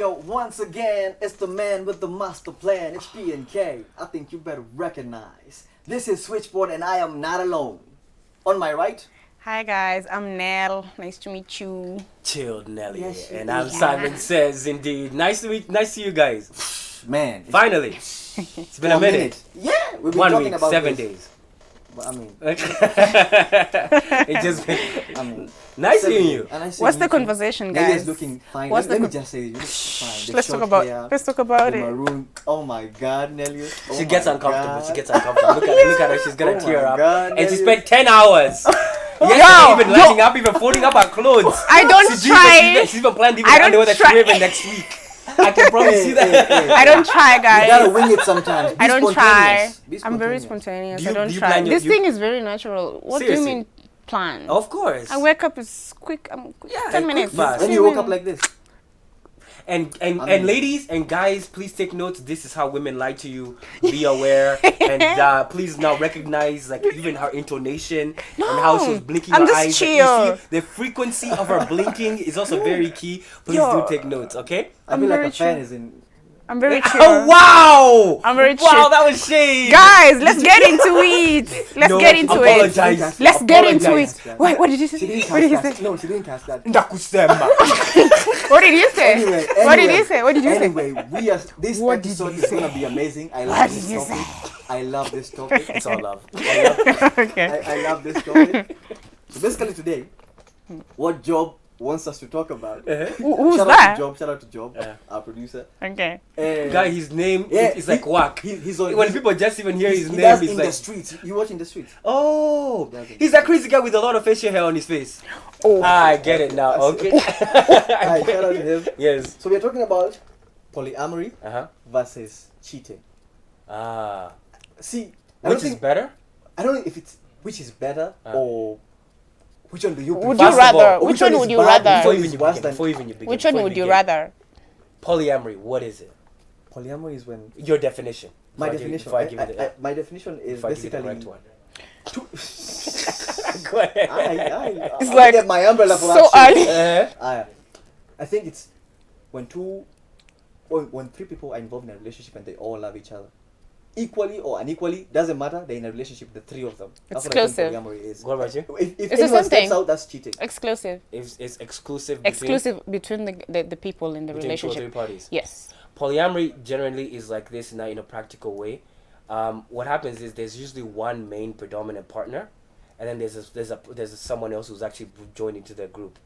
Yo, once again, it's the man with the master plan. It's P&K. I think you better recognize. This is Switchboard and I am not alone. On my right? Hi guys, I'm Nell. Nice to meet you. Chilled Nelly. Yes, And I'm Simon Says, indeed. Nice to you guys. Man. Finally. It's been a minute. Yeah, we've been 1 talking week, about 7 this. days. But I mean, It just been I mean, nice 7 seeing days. you. And I see What's you the too. conversation, Nelly guys? is looking fine. What's Let the me just say, you look fine. The Let's short talk about. hair, Let's talk about the it. maroon. Oh my God, Nelly. Oh She gets my uncomfortable. God. She gets uncomfortable. Look at her. She's gonna Oh tear my up. God, And she Nelly. spent 10 hours. Yo, Yesterday, even lighting up, even folding up her clothes. I don't She's try. even planned even I don't underwear that she's try. wearing next week. I can promise you that. I don't try, You gotta guys. wing it sometimes. Be I don't try. spontaneous. Be I'm very spontaneous. spontaneous. Do you- I don't do you try. plan your- This you- thing is very natural. What do Seriously? you mean plan? Of course. I wake up, it's quick. I'm quick. Yeah, 10 quick minutes. fast. When Few you woke up minutes. like this. And I mean- ladies and guys, please take note. This is how women lie to you. Be aware and please now recognize like even her intonation and how she was blinking I'm her just eyes. Like, chill. you see, the frequency of her blinking is also very key. Please Yo. do take notes, okay? I I'm feel like very a fan chill. is in. I'm very chill. Oh wow! I'm very Wow, chill. that was shade. Guys, let's get into it. Let's No, get into it. apologize. Let's get into it. Apologize. Wait, what did you She say? didn't What did cast you that. say? No, she didn't cast that. Ndakusema. What did you say? Anyway, What did you say? What did you say? Anyway, this What did episode you is say? gonna be amazing. I What love did this you topic. I love this topic. It's all love. Okay. I love this topic. So basically today, what Job wants us to talk about. Who's shout that? Shout out to Job, Yeah. our producer. Okay. Guy, his name is like whack. He's on. When people just even hear his he name, does it's in like the streets. You watch in the streets. oh, Doesn't. he's that crazy guy with a lot of facial hair on his face. Oh. I get it now. Okay. Hi, shout out to him. Yes. So we are talking about polyamory Uh-huh. versus cheating. Ah. See, Which is better? I don't know if it's which is better or which one do you prefer? Would you First of all, rather? or Which one is would you bad, rather? Before which even is you worse begin. than Before even you begin. Which one before would you begin. rather? Polyamory. What is it? polyamory is when Your definition. my Before I give- definition. Before I give you the, My definition is before I give you the basically. correct one. Two, Go ahead. it's like get my umbrella for so that shit. early. I think it's when when three people are involved in a relationship and they all love each other equally or unequally, doesn't matter. They're in a relationship, the three of them. That's Exclusive. what I think polyamory is. What about you? If It's the anyone same steps thing. out, that's cheating. Exclusive. It's exclusive. Exclusive between the people in the between two or three relationship. parties. Yes. Polyamory generally is like this now in a practical way. What happens is there's usually one main predominant partner, and then there's someone else who's actually joined into the group.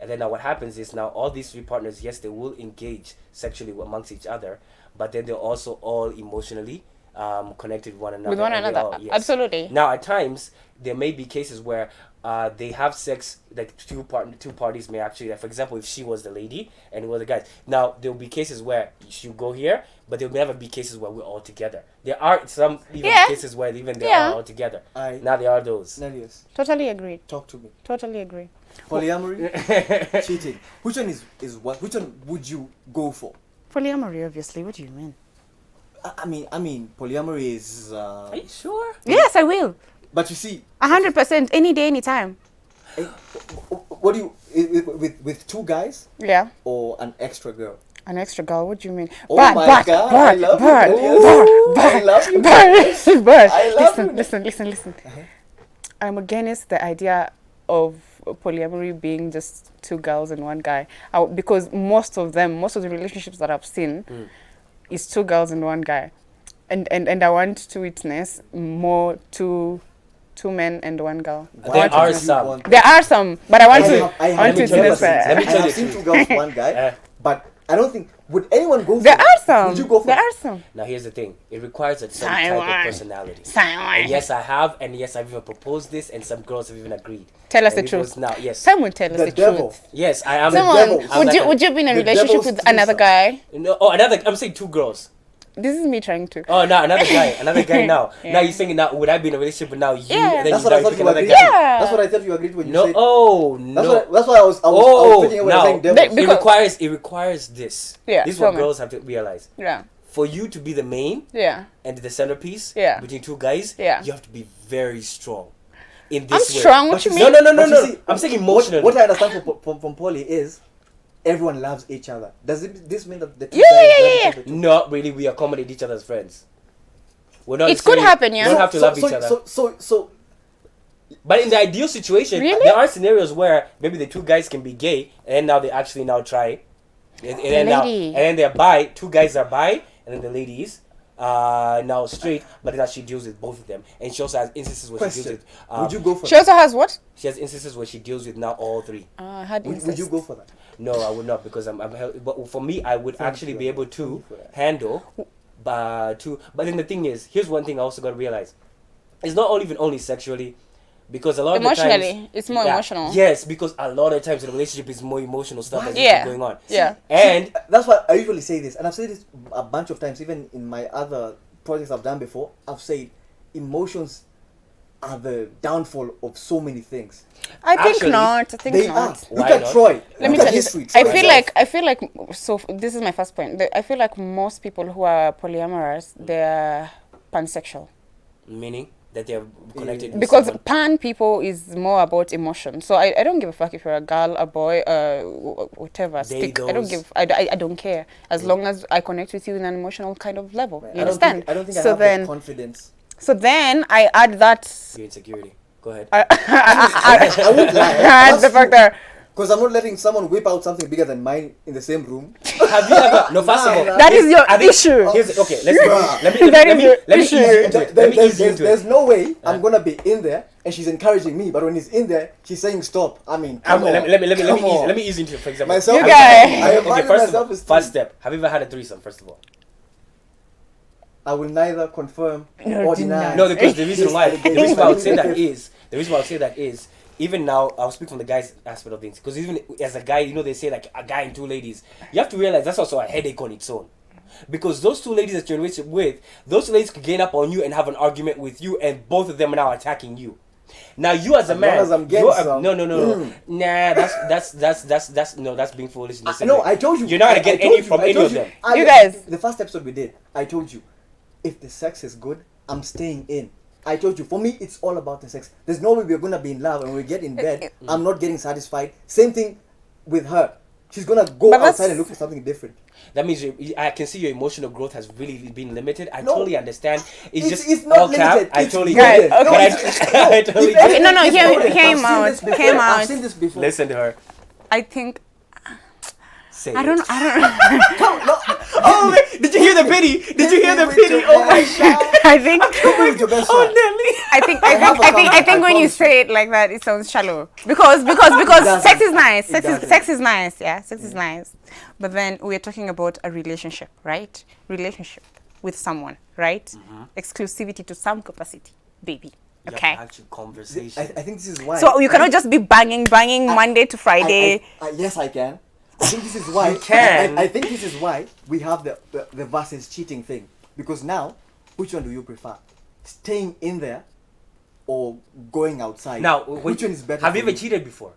And then now what happens is now all these three partners, yes, they will engage sexually amongst each other, but then they're also all emotionally connected with one another. With one and they another. all- yes. Absolutely. Now at times there may be cases where they have sex, like two parties may actually, like for example, if she was the lady and we were the guys. Now there will be cases where you go here, but there will never be cases where we're all together. There are some even Yeah. cases where even they Yeah. are all together. I Now there are those. Nelius, Totally agreed. talk to me. Totally agree. Polyamory, cheating. Which one is what? Which one would you go for? Polyamory, obviously. What do you mean? I mean, polyamory is. Are you sure? Yes, I will. But you see, 100%. Any day, any time. eh, what do you with two guys Yeah. or an extra girl? An extra girl. What do you mean? Oh my God, I love you, bird, Nelius. bird, I love you, bird, bird. I love you. Listen. I'm against the idea of polyamory being just two girls and one guy. Because most of the relationships that I've seen is two girls and one guy. And I want to witness more two men and one girl. There are some. There are some, but I want to I want to have never witness seen. Let me I tell have you seen the two girls, one guy, but I don't think would anyone go for There it? are some. Would you go for There it? are some. Now here's the thing. It requires a certain type Simon. of personality. Simon. And yes, I have, and yes, I've even proposed this, and some girls have even agreed. Tell us And the it truth. was now, yes. Someone tell us The the devil. truth. Yes, I am. Someone, devil. I'm like would you be in a the relationship devil's with another threesome. guy? No, oh, another. I'm saying two girls. This is me trying to. Oh, no, another guy now. Yeah. Now you're saying now, would I be in a relationship with now you? Yeah. And then That's you what I now thought pick you another agreed. guy? Yeah. That's what I thought you agreed when you No, said. oh no. That's why I was thinking when I was saying devil. They- because- it requires this. Yeah, This is tell what me. girls have to realize. Yeah. For you to be the main Yeah. and the centerpiece Yeah. between two guys, Yeah. you have to be very strong. In I'm this way. strong. What But you you mean? No. But you see, I'm saying emotionally. What I understand from Polly is everyone loves each other. Does this mean that the two Yeah, guys yeah, love yeah, each yeah. other too? Not really. We accommodate each other as friends. We're not. It could necessarily- happen, yeah. We don't have to love each other. So But in the ideal situation, Really? there are scenarios where maybe the two guys can be gay, and now they actually now try, and then they're bi. Two guys are bi, and then the ladies now straight, but now she deals with both of them, and she also has instances where she deals question: with. would you go for She that? also has what? She has instances where she deals with now all three. Would you go for that? No, I would not because but for me, I would Thank actually you. be able Thank to you for that. handle, but then the thing is, here's one thing I also got to realize: it's not only sexually, because a lot of the Emotionally, times, it's more emotional. Yes, because a lot of times in a relationship is more emotional stuff that's Yeah. going on. Yeah. And That's why I usually say this, and I've said this a bunch of times, even in my other projects I've done before. I've said emotions are the downfall of so many things. I think Actually, not. I think They not. are. Why Look at not? Troy. Let me Look at tell you. history. I Troy feel himself. like so. This is my first point. I feel like most people who are polyamorous, they're pansexual. meaning that they're connected with Because someone. pan people is more about emotion. So I don't give a fuck if you're a girl, a boy, whatever. They, Stick. I don't those. give. I don't care as long as I connect with you in an emotional kind of level. Man, You I don't understand? think, I don't think I so have then, the confidence. so then I add that. Your insecurity. Go ahead. I won't lie. I add the fact that Because I'm not letting someone whip out something bigger than mine in the same room. Have you ever? No, first of all, that is your I think- issue. Here's okay. That is your Let me issue. ease you into it. Let me ease you into it. There's no way I'm gonna be in there and she's encouraging me, but when he's in there, she's saying stop. I mean, come on. Let me ease into it. For example, Myself, You guys. I Okay, value first of myself all, as first step. Have you ever had a threesome? First of all, I will neither confirm Nor or deny. deny. no, because the reason This why, the reason why I would say that allegation. is, even now, I'll speak from the guy's aspect of things. Because even as a guy, you know, they say like a guy and two ladies. You have to realize that's also a headache on its own. Because those two ladies that you're in a relationship with, those two ladies could gain up on you and have an argument with you, and both of them are now attacking you. Now you as a As man, long as I'm getting you're some. no, nah, that's being foolish in this. No, I told you. You're not gonna get I told any you, from I any told of you. them. You guys. The first episode we did, I told you, if the sex is good, I'm staying in. I told you, for me, it's all about the sex. There's no way we're gonna be in love and we get in bed. I'm not getting satisfied. Same thing with her. She's gonna go But that's- outside and look for something different. That means I can see your emotional growth has really been limited. I No. totally understand. It's not all cap. limited. I It's totally Guys, get it. okay. But I totally If get Okay, it. no, no, it's hear loaded. me- hear I've him seen out, this before. hear him I've out. seen this before. Listen to her. I think Say I it. don't. Oh, man. Did you hear the pity? Did you hear the pity? Oh my god. I think. With your best Oh, friend. Nelly. I think when you say it like that, it sounds shallow. Because doesn't. sex is nice. It doesn't. Sex is nice. Yeah, sex is nice. But then we're talking about a relationship, right? Relationship with someone, right? Exclusivity to some capacity, baby. You have Okay. actual conversation. I think this is why. So you cannot just be banging Monday to Friday. Yes, I can. I think this is why. You can. I think this is why we have the versus cheating thing. Because now, which one do you prefer? Staying in there or going outside? Now, which one is better? Have you for ever cheated before?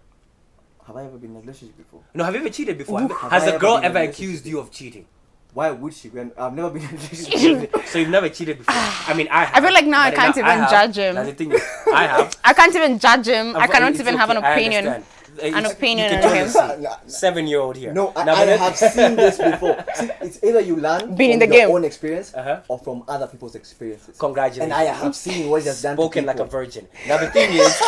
Have I ever been in a relationship before? No, have you ever cheated before? Have Has I a ever girl been in a ever relationship? accused you of cheating? Why would she? When I've never been in a relationship. So you've never cheated before? I mean, I have. I feel like now I But can't even have. judge him. Now the thing is, I have. I can't even judge him. I cannot It's even have an okay, I opinion. understand. An opinion you on can him. totally see. 7-year-old here. No, Now, I but have seen this before. See, it's either you learn Been in from the your game. own experience Uh-huh. or from other people's experiences. Congratulations. And I have seen what he has done Spoken to like a people. virgin. Now the thing is,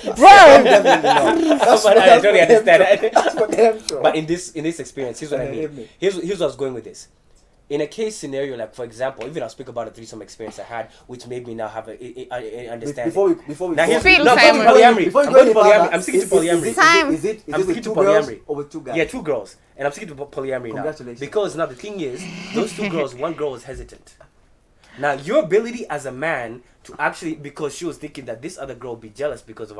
Bro, Definitely not. That's but what- I totally that's for them understand. to- That's for them to. but in this experience, here's what I Believe mean. me. Here's what I was going with this. In a case scenario, like for example, even I'll speak about a threesome experience I had, which made me now have a understanding. Before we Now go, here's Feel no, I'm going to Simon. polyamory. Before I'm you going to go any polyamory. further, I'm sticking to is polyamory. Time. Is it I'm with sticking two to girls polyamory. or with two guys? Yeah, 2 girls, and I'm sticking to polyamory now. Congratulations. Because now the thing is, those 2 girls, one girl was hesitant. Now your ability as a man to actually, because she was thinking that this other girl would be jealous because of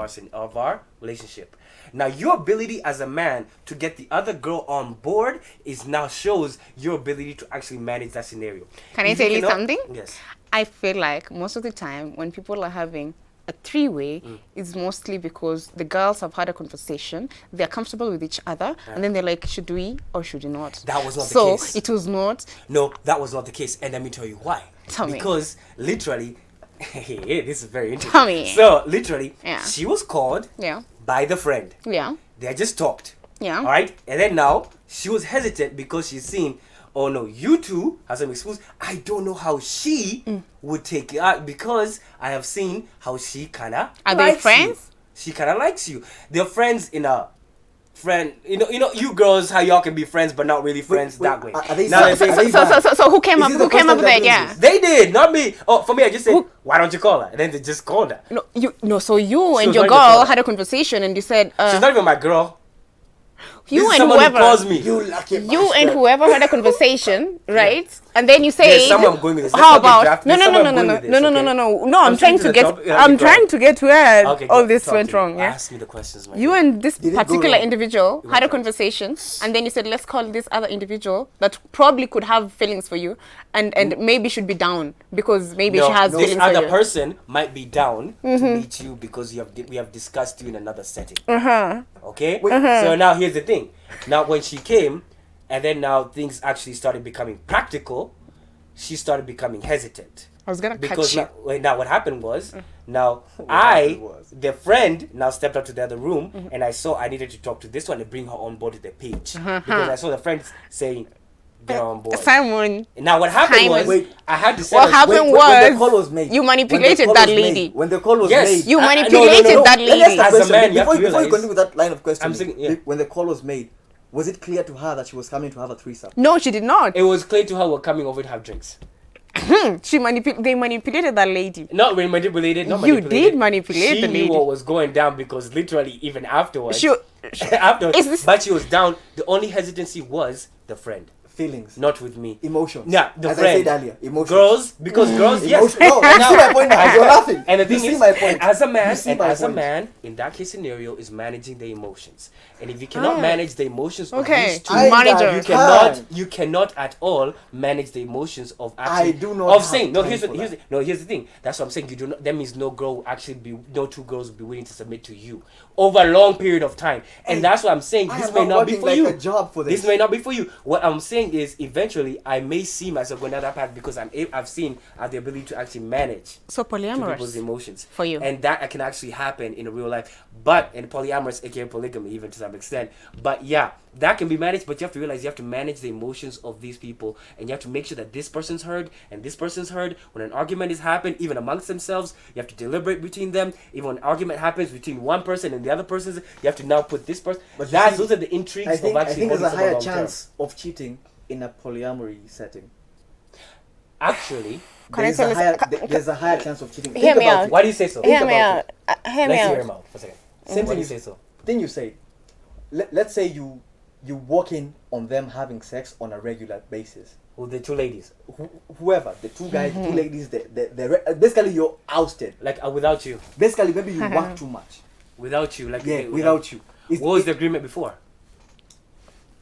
our relationship. Now your ability as a man to get the other girl on board is now shows your ability to actually manage that scenario. Can I If tell you cannot- something? Yes. I feel like most of the time when people are having a three-way, it's mostly because the girls have had a conversation, they're comfortable with each other, and then they're like, should we or should we not? That was not the so case. it was not. No, that was not the case, and let me tell you why. Tell me. Because literally, this is very interesting. Tell me. So literally, Yeah. she was called Yeah. by the friend. Yeah. They just talked. Yeah. All right. And then now she was hesitant because she's seen, oh no, you two have some exclusive. I don't know how she would take it out because I have seen how she kind of Are they friends? She kind of likes you. They're friends in a friend. You girls, how y'all can be friends but not really friends that way. Are they Now so- they are say- they bad? So who came Is up? this the Who came first up time with they're that? doing Yeah. this? They did, not me. Oh, for me, I just said, why don't you call her? And then they just called her. So you She and was your ready to call girl her. had a conversation, and you said, She's not even my girl. you This is and someone whoever, who calls me. You lucky you and bastard. whoever had a conversation, right? And then you say, There's somewhere I'm going with this. Let's how not get about drafted. no, There's no, no, somewhere no, I'm no, going with no, no, this, no, no, okay? no, no. I'm trying to the get, top- yeah, I'm okay, go trying to get where Okay, all go. this Talk went to me. wrong. Yeah. Ask me the questions, my You dear. and this Did it go particular wrong? individual You had a were conversation, and then you said, let's call this other individual that probably could have feelings for you, and maybe should be down because maybe she has this feelings for other you. person might be down to meet you because we have discussed you in another setting. Okay? So now here's the thing. Now when she came, and then now things actually started becoming practical, she started becoming hesitant. I was gonna Because catch you. now what happened was, now happened was- the friend now stepped up to the other room, and I saw I needed to talk to this one and bring her on board to the page. Because I saw the friends saying, they're on board. Simon, And now what happened Simon. was, Wait. I had to What set happened when the was call was made. you When the manipulated call that was lady. made, when the call was Yes. made. You No, manipulated no. that Let me ask lady. the As a question. man, you have before to you realize- continue with that line of questioning, saying, yeah. when the call was made, was it clear to her that she was coming to have a threesome? No, she did not. it was clear to her we're coming over to have drinks. They manipulated that lady. Not really manipulated. Not You manipulated. did manipulate she the knew lady. what was going down because literally even afterwards, She, afterwards, Is this- but she was down. The only hesitancy was the friend, Feelings, not with me. emotions. Yeah, the As friend. I said earlier, emotions. Girls, because girls, yes. Emotion. No, you see my point now. You're laughing. And the You thing see is, my point. as a man, You see and my as a point. man, in that case scenario, is managing the emotions. And if you cannot manage the emotions of Okay. these two, I Manager. understand. you cannot at all manage the emotions of I actually do not of have saying no. time Here's for the, that. here's the thing. That's what I'm saying. You do not. That means no girl will actually be no two girls will be willing to submit to you over a long period of time. And Hey, that's what I'm saying. I This am may not not be working for like you. a job for this. This may not be for you. What I'm saying is, eventually, I may see myself going down that path because I've seen I have the ability to actually manage so to people's polyamorous emotions for you. and that can actually happen in real life, but in polyamorous, aka polygamy, even to some extent. But yeah, that can be managed, but you have to realize you have to manage the emotions of these people, and you have to make sure that this person's heard and this person's heard. When an argument is happened even amongst themselves, you have to deliberate between them. Even when an argument happens between one person and the other person, you have to now put this person. But you That's see, those are the intrigues I of think actually there's a holding someone higher long term. chance of cheating in a polyamory setting. Actually, Can I tell you- There's a higher chance of cheating. Hear Think me about out. it. why do you say so? Hear me about out. Hear me Let's hear out. him out for a second. Same Why do you thing. say so? Thing you say. Let's say you walk in on them having sex on a regular basis. With the two ladies, Whoever, the two guys, the two ladies, basically you're ousted. like without you, Basically, maybe you work too much. without you, like Yeah, without you. What was the agreement before?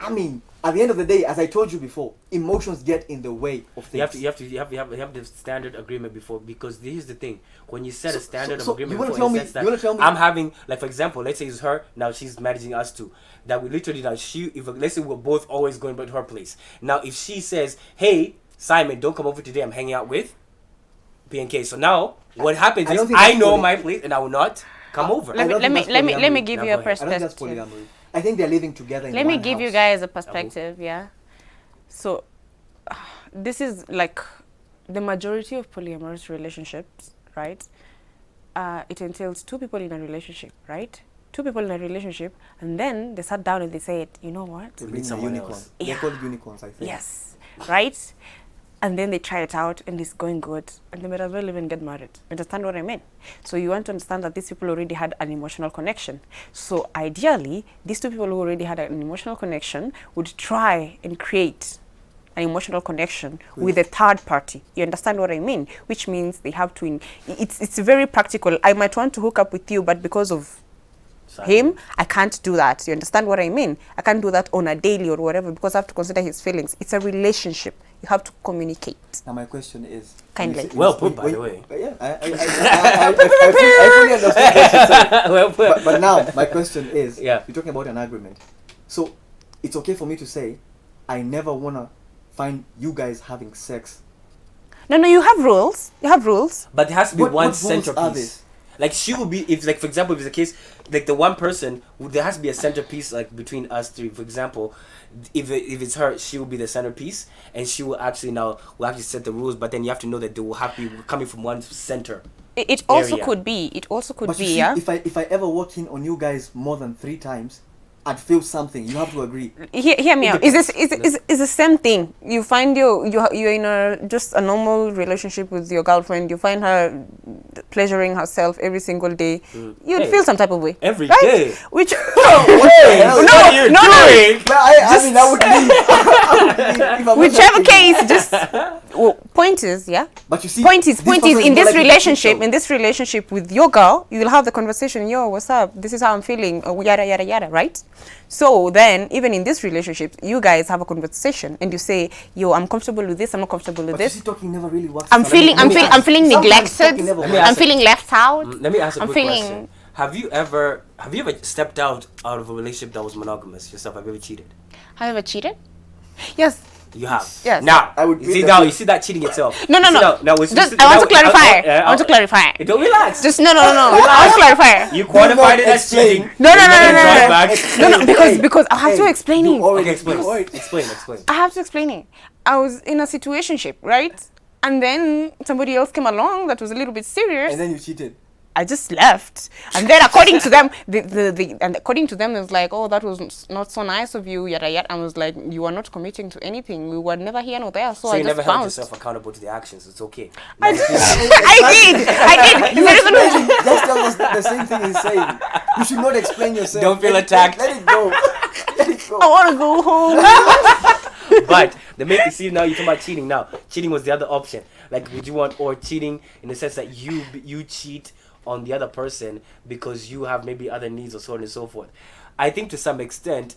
I mean, at the end of the day, as I told you before, emotions get in the way of things. You have the standard agreement before, because here's the thing: when you set a standard so of agreement you wanna before, tell in me- the sense that you wanna tell me- I'm having, like, for example, let's say it's her now, she's managing us two. That we literally now let's say we're both always going back to her place. Now if she says, "Hey Simon, don't come over today. I'm hanging out with PNK." So now what happens I don't is think I that's know poly- my place and I will not come over. I don't think that's Let me polyamory. give Now you a go ahead. I don't think that's perspective. polyamory. I think they're living together in Let me one give you house. guys a perspective, yeah. So, this is like the majority of polyamorous relationships, right? It entails two people in a relationship, right? Two people in a relationship, and then they sat down and they said, you know what? To meet bring a someone unicorn. else. They're Yeah. called unicorns, I think. Yes, right? And then they try it out and it's going good, and they might as well even get married. Understand what I mean? So you want to understand that these people already had an emotional connection. So ideally, these two people who already had an emotional connection would try and create an emotional connection with a third party. You understand what I mean? Which means they have to. It's very practical. I might want to hook up with you, but because of him, I can't do that. You understand what I mean? I can't do that on a daily or whatever because I have to consider his feelings. It's a relationship. You have to communicate. Now my question is... Kindly. when you say- Well put, by the way. Yeah, I fully understand what you're saying. Well put. But now, my question is, Yeah. you're talking about an agreement. So, it's okay for me to say, I never want to find you guys having sex. No, you have rules. You have rules. But there has to be What one rules are centerpiece. these? Like she will be, if like for example, if it's a case like the one person, there has to be a centerpiece like between us three. For example, if it's her, she will be the centerpiece, and she will actually set the rules. But then you have to know that they will have to be coming from one center. It also could be. It also could But be. you see, Yeah. if I ever walk in on you guys more than 3 times, I'd feel something. You have to agree. Hear me out. Is the same thing? You find you're in just a normal relationship with your girlfriend. You find her pleasuring herself every single day. You'd feel some type of way every right? day. Which No. But I mean, I would leave. If I'm whichever not case, just point is But you see, point is person in more this likely to cheat, though. relationship with your girl, you will have the conversation. Yo, what's up? This is how I'm feeling. Yada yada yada. Right? So then, even in this relationship, you guys have a conversation and you say, "Yo, I'm comfortable with this. I'm not comfortable with But this. you see, talking never really works. I'm feeling Sometimes neglected. talking never works. I'm feeling left out. Let me ask a I'm quick feeling- question. Have you ever stepped out of a relationship that was monogamous yourself? Have you ever cheated? Have you ever cheated? Yes. You have. Yes. Now, I would you beat see the now, foot. you see that cheating itself. No. Now, Just, I want to clarify. I want to clarify. Don't relax. Just no. I want to clarify. You quantified it as explain. cheating. No. Explain. Because I have to explain you it. already Okay, explained. explain. I have to explain it. I was in a situationship, right? And then somebody else came along that was a little bit serious. And then you cheated. I just left, and then according to them, according to them, it was like, oh, that was not so nice of you, yada yada. I was like, you are not committing to anything. We were never here nor there, so So I you just never held bounced. yourself accountable to the actions. It's okay. I did. You There is no- explaining just tell us the same thing he's saying. You should not explain yourself. Don't feel Let- attacked. Let it go. Let it go. I want to go home. But see now you're talking about cheating. Now cheating was the other option. Like, would you want or cheating in the sense that you cheat on the other person because you have maybe other needs or so on and so forth. I think to some extent.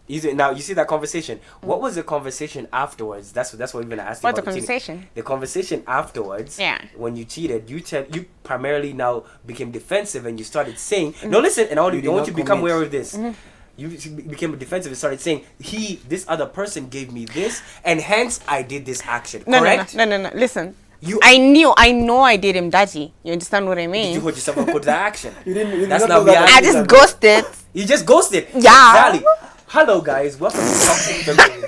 Now you see that conversation. What was the conversation afterwards? That's what we're gonna ask you What's about the cheating. conversation? The conversation afterwards. Yeah. When you cheated, you primarily now became defensive and you started saying, "No, listen," and I want you to become aware of this. You became defensive and started saying, this other person gave me this, and hence I did this action. Correct? No. Listen. I know I did him dirty. You understand what I Did mean? you hold yourself up to the action? You did That's not not know that. I just ghosted. You just ghosted. Yeah. Exactly. Hello, guys. Welcome to Toxic Femininity.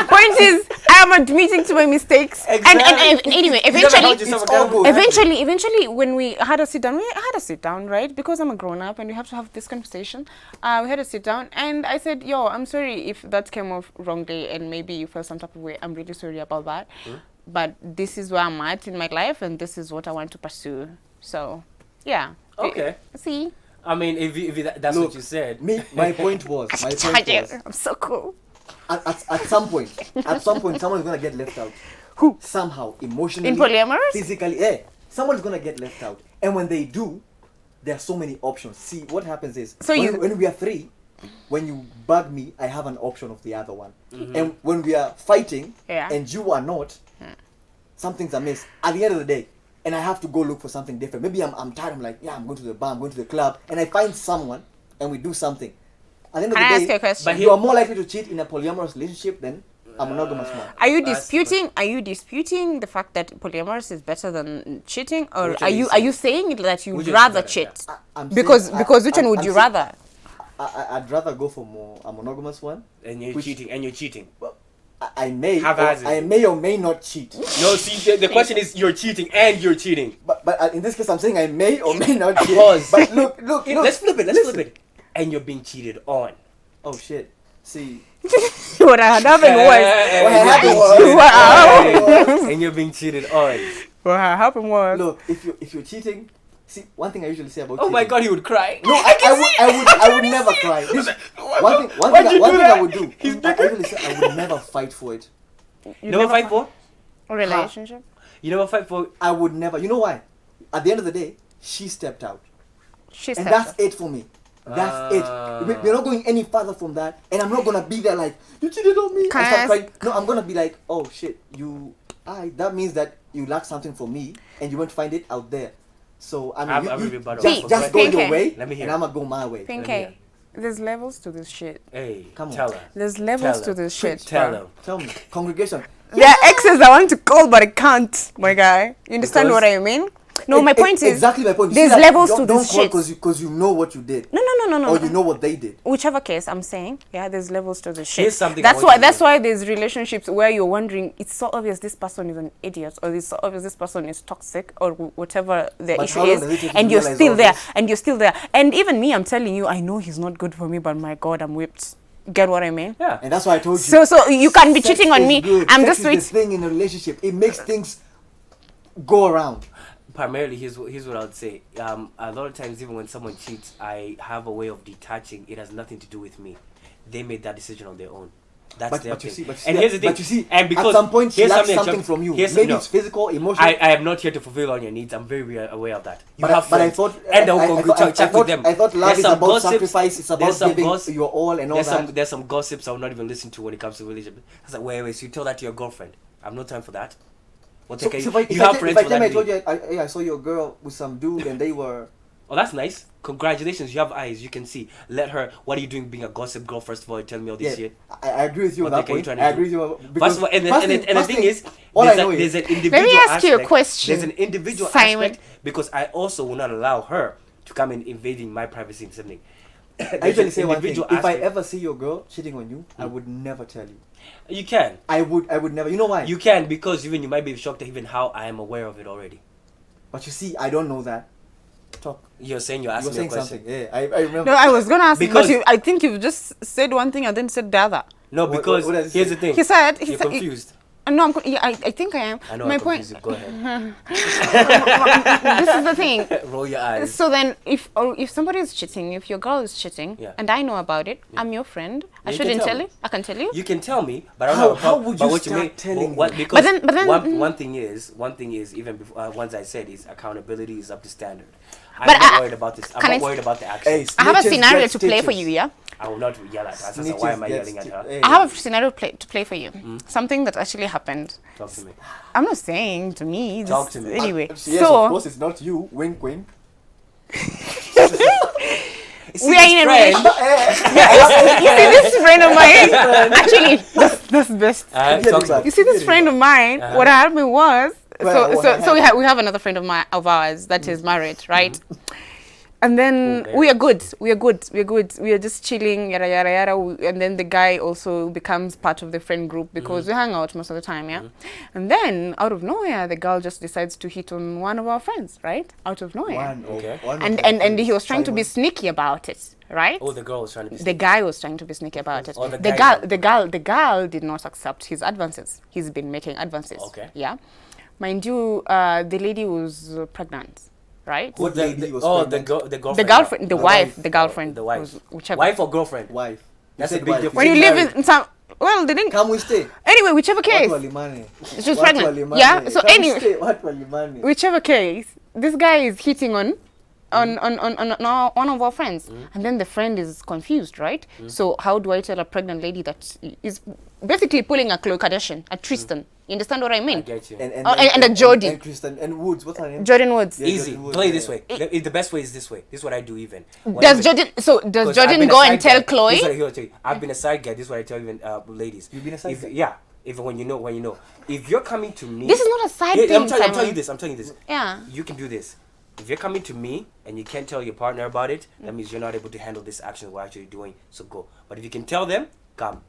Point is, I am admitting to my mistakes. Exactly. And anyway, You never held eventually, yourself it's all accountable. good. eventually, when we had a sit down, right? Because I'm a grown up and we have to have this conversation. We had a sit down, and I said, "Yo, I'm sorry if that came off wrongly, and maybe you felt some type of way. I'm really sorry about that. But this is where I'm at in my life, and this is what I want to pursue. So, yeah. Okay. See, I mean, that's Look, what you said. My point was, I'm so cool. at some point, someone's gonna get left out. Who? Somehow, emotionally, In polyamorous? physically, someone's gonna get left out. And when they do, there are so many options. See, what happens is, So when we are 3, when you bug me, I have an option of the other one. And when we are fighting, and you are not, something's amiss. At the end of the day, and I have to go look for something different. Maybe I'm tired. I'm like, I'm going to the bar, I'm going to the club, and I find someone, and we do something. At the end of Can I the ask day, you a question? But you are more likely to cheat in a polyamorous relationship than a monogamous one. Are you That's- disputing the fact that polyamorous is better than cheating, or Which are one you you saying that you'd Which is rather better, cheat? I'm Because saying- which one would I'm you saying- rather? I'd rather go for a monogamous one. And you're Which- cheating. Well, I may Haphazard. I may or may not cheat. No, see, the question is you're cheating and you're cheating. But in this case, I'm saying I may or may not cheat. Pause. But look. Let's flip it. Listen. And you're being cheated on. Oh shit. See. What had happened was. What And happened you're being was- cheated on. And you're being cheated on. What happened was. Look, if you're cheating, see, one thing I usually say about Oh cheating. my god, he would cry. No, I would never cry. One thing I would do. I usually say I would never fight for it. You never fight for? A relationship? You never fight for? I would never. You know why? At the end of the day, she stepped out. She And stepped that's up. it for me. That's it. We're not going any further from that. And I'm not gonna be there like, you cheated on me. Can I I start ask- crying. No, I'm gonna be like, oh shit, that means that you lack something from me and you won't find it out there. So I I've mean, a you rebuttal. just go Pinky. your way, Let me hear and it. I'm gonna go my way. Pinky, there's levels to this shit. Hey, Come on. tell her. There's levels Tell to her. this shit. Tell bro. him. Tell me, congregation. There are exes I want to call, but I can't, my guy. You understand Because- what I mean? No, my point is exactly my point. You there's see that levels don't, to don't this call shit. because you know what you did. No. Or you know what they did. Whichever case, I'm saying, yeah, there's levels to this shit. Here's something That's I want why. you to That's know. why there's relationships where you're wondering. It's so obvious this person is an idiot, or it's so obvious this person is toxic, or whatever the But issue how long is, does it take you and to you're realize still all there, this? and you're still there. And even me, I'm telling you, I know he's not good for me, but my God, I'm whipped. Get what I mean? Yeah. And that's why I told you. So you can be sex cheating on is me. good. I'm Sex just is waiting. the thing in a relationship. It makes things go around. Primarily, here's what I would say. A lot of times, even when someone cheats, I have a way of detaching. It has nothing to do with me. They made that decision on their own. That's their But you thing. see, And here's the thing. But you see, and because at some point she here's lacks I something jumped- from you. here's- Maybe no. it's physical, emotional. I am not here to fulfill all your needs. I'm very aware of that. You But have I friends, thought, and they'll I go thought- check I thought- with them. I thought love There's is some about gossips- sacrifice. It's about there's some giving goss- your all and all that. There's some gossips I will not even listen to when it comes to relationship. It's like, wait, so you tell that to your girlfriend? I have no time for that. Well, So, take so a, if you I have tell- friends if I for tell that me I told reason. you I saw your girl with some dude and they were. Oh, that's nice. Congratulations, you have eyes. You can see. Let her. What are you doing being a gossip girl? First of all, you tell me all this Yeah, shit. I agree with you on What that the heck are you point. trying to I do? agree with you. First Because of all, and the first thing is, all I know there's is an individual Let me ask you a aspect. question, There's an individual Simon. aspect because I also will not allow her to come in invading my privacy and something. I usually say one thing. individual If I aspect. ever see your girl cheating on you, I would never tell you. You can. I would never. You know why? You can because even you might be shocked at even how I am aware of it already. But you see, I don't know that. Talk. You're saying you're You were asking me a saying question. something. Yeah, I remember. No, I was gonna ask, Because- but I think you've just said one thing and then said the other. No, What- because what does it here's say? the thing. He said, You're confused. No, I think I am. I know My I'm point. confused. Go ahead. This is the thing. Roll your eyes. So then, if somebody is cheating, if your girl is cheating, Yeah. and I know about it, I'm your friend. I You can shouldn't tell tell me. you. I can tell you. You can tell me, but I don't How- have a how problem. would But you what start mean- telling what, me? because But then- one thing is even before once I said is accountability is up to standard. I'm But not worried about this. I'm can not I- worried about the action. Hey, I have a snitches scenario get to play for stitches. you, yeah? I will not yell at her. So Snitches why am I get yelling at her? hey. I have a scenario to play for you. Something that actually happened. Talk to me. I'm not saying to me. Talk to me. Anyway, Yes, of so course, it's not you. Wink, wink. we are in a relationship. Eh, You see this friend of mine? Actually, that's best. Talk to me. You see this friend of mine? What happened was, Well, what so we have another friend of ours that is married, right? And then Oh, we are good. We are just chilling, yada yada yada. And then the guy also becomes part of the friend group because we hang out most of the time, yeah. And then out of nowhere, the girl just decides to hit on one of our friends, right? Out of nowhere. Okay. And he was trying to be sneaky about it, right? Oh, the girl was trying to be. The guy was trying to be sneaky about it. Oh, the The guy girl did not accept his advances. He's been making advances. Okay. Yeah. Mind you, the lady was pregnant, right? What lady was oh, pregnant? the girlfriend. The girlfriend, the The wife, wife. the girlfriend, The wife. was whichever. Wife or girlfriend? Wife. That's You a said big wife. difference. When you said live married. in some, well, they didn't. Can we stay? Anyway, whichever case, What walimani? she was What pregnant. walimani? Yeah. So Can we anyway, stay? What walimani? whichever case, this guy is hitting on one of our friends, and then the friend is confused, right? So how do I tell a pregnant lady that is basically pulling a Khloe Kardashian, a Tristan? You understand what I I mean? get you. And a Jody. And Kristen. And Woods. What's her name? Jordan Woods. Yeah, Easy. Jordan Woods, Play yeah, this yeah. way. The best way is this way. This is what I do even. Does Whenever- Jordan? So does 'cause I've Jordan been a go side and tell guy. This is what Chloe? I hear tell you. I've been a side guy. This is what I tell even ladies. You've been a side guy? Yeah. Even when you know. If you're coming to me. This is not a side Yeah, thing, I'm telling Simon. you this. I'm telling you this. Yeah. You can do this. If you're coming to me and you can't tell your partner about it, that means you're not able to handle this action we're actually doing. So go. But if you can tell them, come.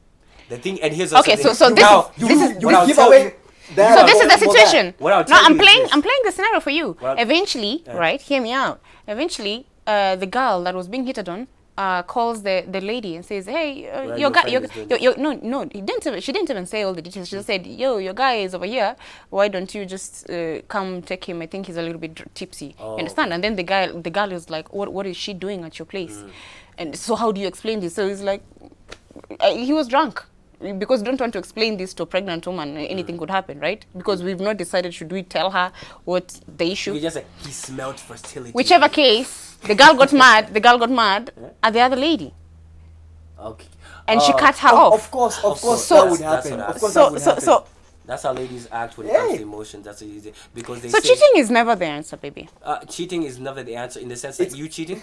The thing, and here's Okay, also so the this now, is- this is- You what I'll give tell away. you- that So this is the for that. situation. What I'll No, tell you I'm is playing. this. I'm playing the scenario for you. Well, Eventually, right? Hear me out. Eventually, the girl that was being hit on calls the lady and says, "Hey, Well, your guy, friend is doing no, he didn't. She didn't even say all the details. She just said, "Yo, your guy is over here. Why don't you just come take him? I think he's a little bit tipsy. Oh, you understand?" And then the girl is like, "What is she doing at your place?" And so, how do you explain this? So he's like, he was drunk. Because we don't want to explain this to a pregnant woman, anything could happen, right? Because we've not decided should we tell her what the issue. You just say he smelled fertility. Whichever case, the girl got mad. The girl got mad at the other lady, Okay. and she cut her Of off. course, So- that would that's happen. what Of course, So that would happen. That's how ladies act when it comes Hey. to emotions. That's what you say. Because they So say cheating is never the answer, baby. cheating is never the answer in the sense that you cheating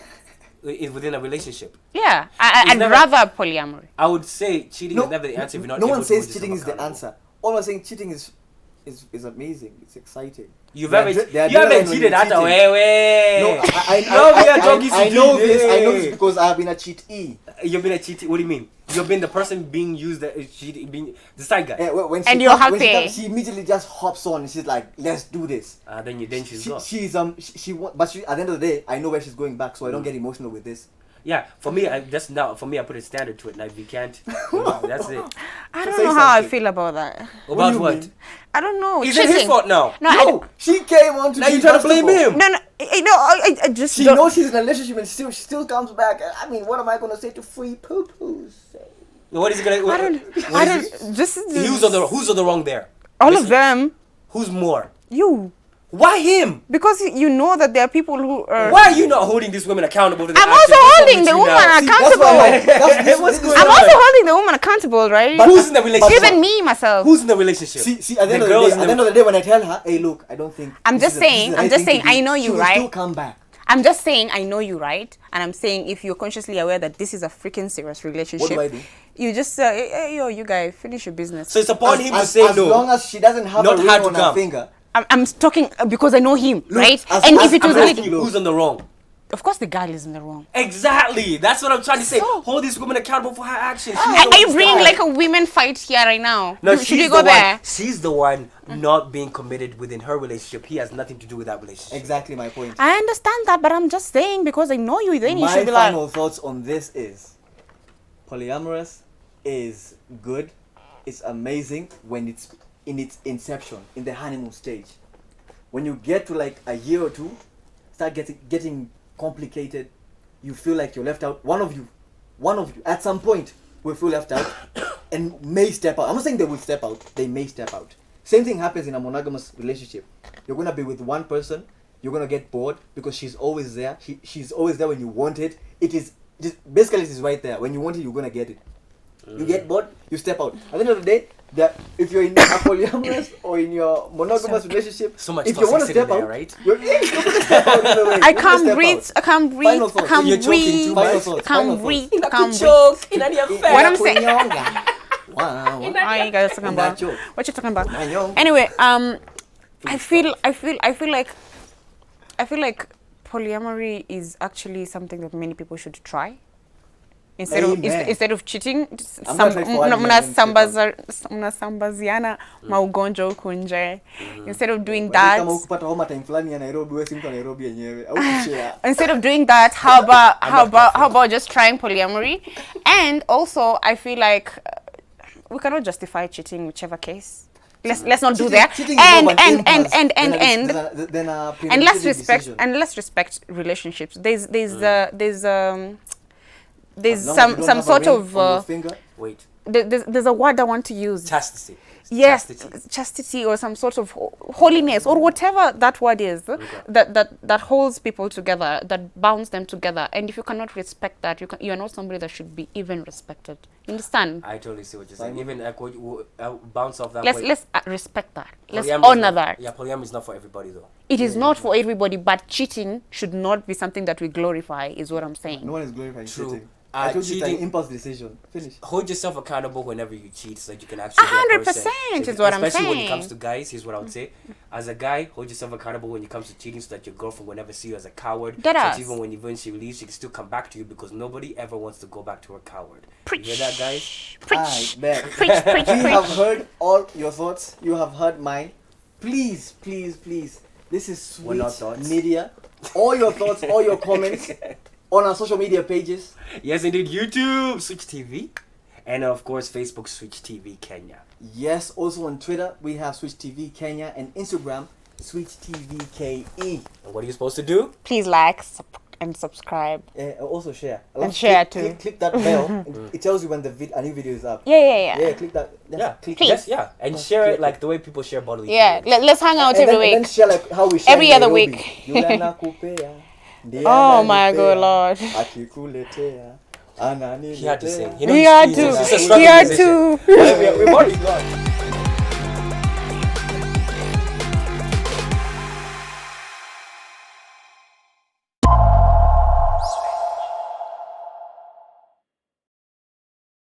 is within a relationship. Yeah, It's I'd never- rather polyamory. I would say cheating is never the answer if you're not no able one to says hold cheating is yourself the accountable. answer. All I'm saying, cheating is is amazing. It's exciting. You They are haven't they are you haven't different when cheated you're at cheating. way. No, I I know this. I know this because I have been a cheatee. You've been a cheat. What do you mean? You've been the person being used as cheating, being the side guy. When And she you're comes- when happy. she immediately just hops on and she's like, "Let's do this." Then she's gone. But at the end of the day, I know where she's going back, so I don't get emotional with this. Yeah, for me, I put a standard to it. Now, if you can't, that's it. I don't Say know how I something. feel about that. About do you what? mean? I don't know. Is it his Cheating. fault now? No, I No, don't- she came on to Now be you trying to blame justified. him? no, I just She don't. knows she's in a relationship and she still comes back. I mean, what am I gonna say to free poo-poos? What is he gonna? I don't. Just Who's on the wrong there? all of them. Who's more? You. Why him? Because you know that there are people who are. Why are you not holding these women accountable to the I'm actions also they holding the commit woman now? accountable. What's going I'm on? also holding the woman accountable, right? But- Who's in the relationship? Even me myself. Who's in the relationship? See, at the end The of the girls day, in at the end of the day, when I tell her, "Hey, look, I don't think." I'm this just is the- this is saying, the I'm right just thing to saying, do," I know you, she will right? Still come back. I'm just saying I know you, right? And I'm saying if you're consciously aware that this is a freaking serious relationship, What do I do? you just say, hey, yo, you guys, finish your business. So it's upon him to As say long no. as she doesn't have Not a ring hard to on her come. finger. I'm talking because I know him, right? as- And as- if it was I'm really, asking you, who's on the wrong? of course the girl is in the wrong. Exactly. That's what I'm trying to say. So- Hold this woman accountable for her actions. Are you bringing like a women fight here right now? No, Should she's we go the there? one. She's the one not being committed within her relationship. He has nothing to do with that relationship. Exactly my point. I understand that, but I'm just saying because I know you, then you My should be final like, thoughts on this is polyamorous is good. It's amazing when it's in its inception, in the honeymoon stage. When you get to like a year or two, start getting complicated. You feel like you're left out. One of you, at some point will feel left out and may step out. I'm not saying they will step out. They may step out. Same thing happens in a monogamous relationship. You're gonna be with one person. You're gonna get bored because she's always there. She's always there when you want it. It is basically it is right there. When you want it, you're gonna get it. You get bored, you step out. At the end of the day, that if you're in a polyamorous or in your monogamous relationship, So much if you want to toxicity step there, out, right? you're gonna step out either way. I You're gonna can't step breathe, out. I can't breathe, Final I thoughts. can't You're choking breathe, too Final much. thoughts. I can't Final breathe, thoughts. I can't breathe. Choke in your face. What I'm saying- Wow. What are you guys talking about? Nacho. What you talking about? Nacho. Anyway, I feel like polyamory is actually something that many people should try. Instead of Amen. instead of cheating, I'm not like for one mnasambaziana maugonjwa huku nje. Instead of doing Kama that, ukipata homa time fulani ya Nairobi, wewe si mtu wa Nairobi yenyewe. Au kushare. instead of doing that, how about just trying polyamory? And also, I feel like we cannot justify cheating, whichever case. Let's not do that. Cheating is more of an impulse And than a and let's premeditated respect decision. relationships. There's As long as you don't some have a sort ring of on your finger, Wait. there's a word I want to use. Chastity. Yes, Chastity. chastity or some sort of holiness or whatever that word is, that holds people together, that bounds them together. And if you cannot respect that, you are not somebody that should be even respected. You understand? I totally see what you're saying. Even like, bounce off that. Let's respect that. Let's Polyamory is honor not- that. Yeah, polyamory is not for everybody though. It is not for everybody, but cheating should not be something that we glorify, is what I'm saying. no one is glorifying True. cheating. I told you it's an Cheating- impulse decision. Finish. Hold yourself accountable whenever you cheat, so that you can actually. be a 100% person. is what I'm Especially when it saying. comes to guys, here's what I would say: as a guy, hold yourself accountable when it comes to cheating, so that your girlfriend will never see you as a coward. So Deadass. that even when she leaves, she can still come back to you because nobody ever wants to go back to a coward. Preach. You hear that, guys? Preach. I bet. Preach, preach, We have preach. heard all your thoughts. You have heard mine. Please, please, please. This is We're not sweet thoughts. media. All your thoughts, all your comments on our social media pages. Yes, indeed. YouTube, Switch TV, and of course Facebook, Switch TV Kenya. Yes, also on Twitter we have Switch TV Kenya and Instagram Switch TV KE. And what are you supposed to do? Please like and subscribe. Also share. And share too. Click that bell. It tells you when a new video is up. Yeah. Click that. Yeah, click Please. yes, yeah, and share click it like the way people share bodily. Yeah, fluids. let's hang out And every then week. share like how we share Every in other Nairobi. week. Yule anakupea, ndiye Oh my ananipea, good Lord. akikuletea, ananiletea. He had to sing. He had to. He's a struggling He had musician. to. We've already gone.